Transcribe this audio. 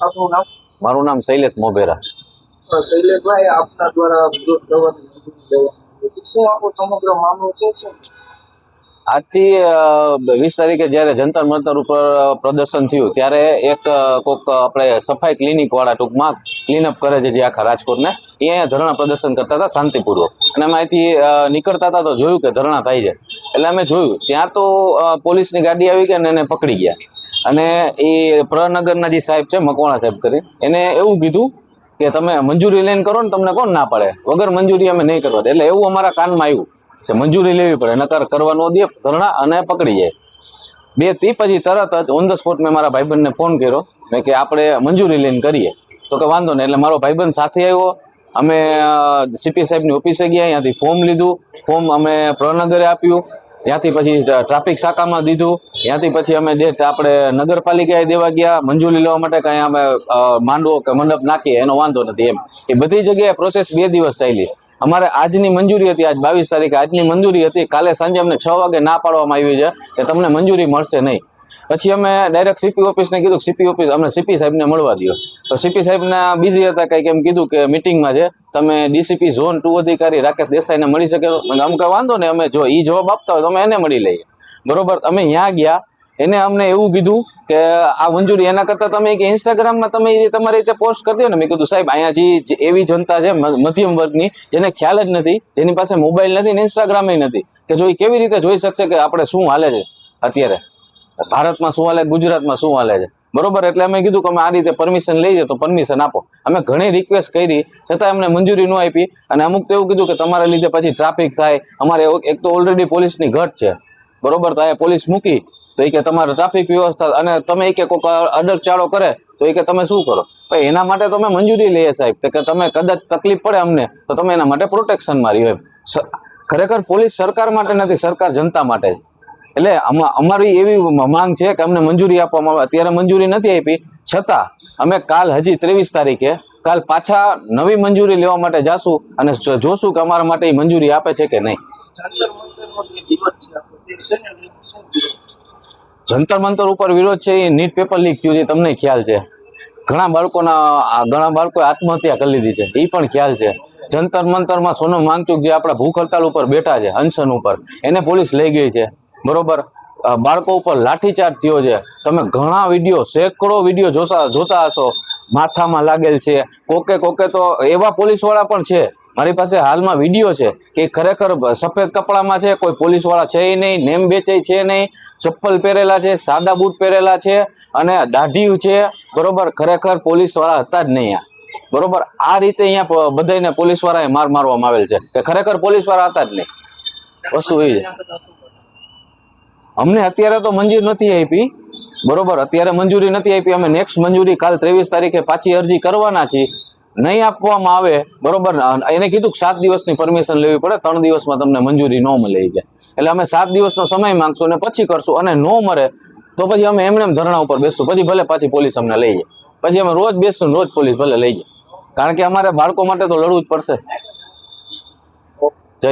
આપનું નામ? મારું નામ શૈલેષ મોભેરા. શૈલેષભાઈ, આપના દ્વારા વિરોધ કરવાની શું આખો સમગ્ર મામલો છે? શું આજથી 20 તારીખે જયારે જંતર મંતર ઉપર પ્રદર્શન થયું ત્યારે એક કોક આપણે સફાઈ ક્લિનિક વાળા ટૂંકમાં ક્લીનઅપ કરે છે જે આખા રાજકોટને, એ અહીંયા ધરણા પ્રદર્શન કરતા હતા શાંતિપૂર્વક. અને અમે અહીંથી નીકળતા હતા તો જોયું કે ધરણા થાય છે, એટલે અમે જોયું ત્યાં તો પોલીસની ગાડી આવી ગઈ અને એને પકડી ગયા. અને એ પ્રનગરના જે સાહેબ છે, મકવાણા સાહેબ કરી, એને એવું કીધું કે તમે મંજૂરી લઈને કરો ને, તમને કોણ ના પાડે, વગર મંજૂરી અમે નહીં કરવા દે. એટલે એવું અમારા કાનમાં આવ્યું કે મંજૂરી લેવી પડે, નકર કરવા ન દે ધરણા અને પકડી જાય. પછી તરત જ ઓન ધ સ્પોટ મેં મારા ભાઈબંધને ફોન કર્યો, મેં કે આપણે મંજૂરી લઈને કરીએ. તો કે વાંધો નહીં. એટલે મારો ભાઈબંધ સાથે આવ્યો, અમે સીપી સાહેબની ઓફિસે ગયા, ત્યાંથી ફોર્મ લીધું, ફોર્મ અમે પ્રનગરે આપ્યું, ત્યાંથી પછી ટ્રાફિક શાખામાં દીધું, ત્યાંથી પછી અમે આપણે નગરપાલિકાએ દેવા ગયા મંજૂરી લેવા માટે, કાંઈ અમે માંડવો કે મંડપ નાખીએ એનો વાંધો નથી એમ. એ બધી જગ્યાએ પ્રોસેસ 2 દિવસ ચાલી. અમારે આજની મંજૂરી હતી, આજ 22 તારીખે આજની મંજૂરી હતી, કાલે સાંજે અમને 6 વાગે ના પાડવામાં આવી છે કે તમને મંજૂરી મળશે નહીં. પછી અમે ડાયરેક્ટ સીપી ઓફિસને કીધું, સીપી ઓફિસ અમને સીપી સાહેબને મળવા દો. તો સીપી સાહેબના બિઝી હતા, કંઈક એમ કીધું કે મિટિંગમાં છે, તમે ડીસીપી ઝોન 2 અધિકારી રાકેશ દેસાઈને મળી શકે? અમને કંઈ વાંધો નહીં, અમે જો એ જવાબ આપતા હોય તો અમે એને મળી લઈએ. બરોબર. અમે ત્યાં ગયા, એને અમને એવું કીધું કે આ મંજૂરી એના કરતાં તમે કે ઇન્સ્ટાગ્રામમાં તમે તમારી રીતે પોસ્ટ કરી દો ને. મેં કીધું સાહેબ, અહીંયા જે એવી જનતા છે મધ્યમ વર્ગની, જેને ખ્યાલ જ નથી, જેની પાસે મોબાઈલ નથી ને ઇન્સ્ટાગ્રામ નથી, કે જો એ કેવી રીતે જોઈ શકશે કે આપણે શું હાલે છે અત્યારે ભારતમાં, શું હાલે ગુજરાતમાં, શું હાલે છે. બરોબર. એટલે અમે કીધું કે અમે આ રીતે પરમિશન લઈ જાય તો પરમિશન આપો. અમે ઘણી રિક્વેસ્ટ કરી છતાં અમને મંજૂરી ન આપી. અને અમુક તો એવું કીધું કે તમારા લીધે પછી ટ્રાફિક થાય. અમારે એક તો ઓલરેડી પોલીસની ઘટ છે, બરોબર, તો અહીંયા પોલીસ મૂકી તો એ કે તમારે ટ્રાફિક વ્યવસ્થા, અને તમે એ કે કોઈક અડકચાળો કરે તો એ કે તમે શું કરો? ભાઈ એના માટે તમે મંજૂરી લઈએ સાહેબ, કે તમે કદાચ તકલીફ પડે અમને તો તમે એના માટે પ્રોટેક્શનમાં રહ્યો એમ. ખરેખર પોલીસ સરકાર માટે નથી, સરકાર જનતા માટે. એટલે અમારી એવી માંગ છે કે અમને મંજૂરી આપવામાં આવે. અત્યારે મંજૂરી નથી આપી, છતાં અમે કાલ હજી 23 તારીખે કાલ પાછા નવી મંજૂરી લેવા માટે જાશું અને જોશું કે અમારા માટે એ મંજૂરી આપે છે કે નહીં. જંતર મંતર ઉપર વિરોધ છે એ નીટ પેપર લીક થયું છે, તમને ખ્યાલ છે. ઘણા બાળકોએ આત્મહત્યા કરી લીધી છે, એ પણ ખ્યાલ છે. જંતર મંતરમાં સોનમ વાંગચુક જે આપણા ભૂખ હડતાલ ઉપર બેઠા છે, અનશન ઉપર, એને પોલીસ લઈ ગઈ છે. બરોબર. બાળકો ઉપર લાઠીચાર્જ થયો છે. તમે ઘણા વિડીયો, સેંકડો વિડીયો જોતા હશો, માથામાં લાગેલ છે. કોકે તો એવા પોલીસ વાળા પણ છે, મારી પાસે હાલમાં વિડીયો છે કે ખરેખર સફેદ કપડામાં છે, કોઈ પોલીસ વાળા છે નહીં, નેમ બેચે છે નહીં, ચપ્પલ પહેરેલા છે, સાદા બૂટ પહેરેલા છે અને દાઢી છે. બરોબર. ખરેખર પોલીસ વાળા હતા જ નહીં આ. બરોબર. આ રીતે અહીંયા બધાને પોલીસ વાળાએ માર મારવામાં આવેલ છે કે ખરેખર પોલીસ વાળા હતા જ નહીં. વસ્તુ એ છે. અમને અત્યારે તો મંજૂરી નથી આપી. બરોબર. અત્યારે મંજૂરી નથી આપી. અમે નેક્સ્ટ મંજૂરી કાલ 23 તારીખે પાછી અરજી કરવાના છીએ. નહીં આપવામાં આવે, બરોબર, એને કીધું કે 7 દિવસની પરમિશન લેવી પડે, 3 દિવસમાં તમને મંજૂરી ન મળે ગયા. એટલે અમે 7 દિવસનો સમય માંગશું અને પછી કરશું. અને ન મળે તો પછી અમે એમને ધરણા ઉપર બેસશું. પછી ભલે પાછી પોલીસ અમને લઈ જાય, પછી અમે રોજ બેસશું, રોજ પોલીસ ભલે લઈ જાય, કારણ કે અમારે બાળકો માટે તો લડવું જ પડશે.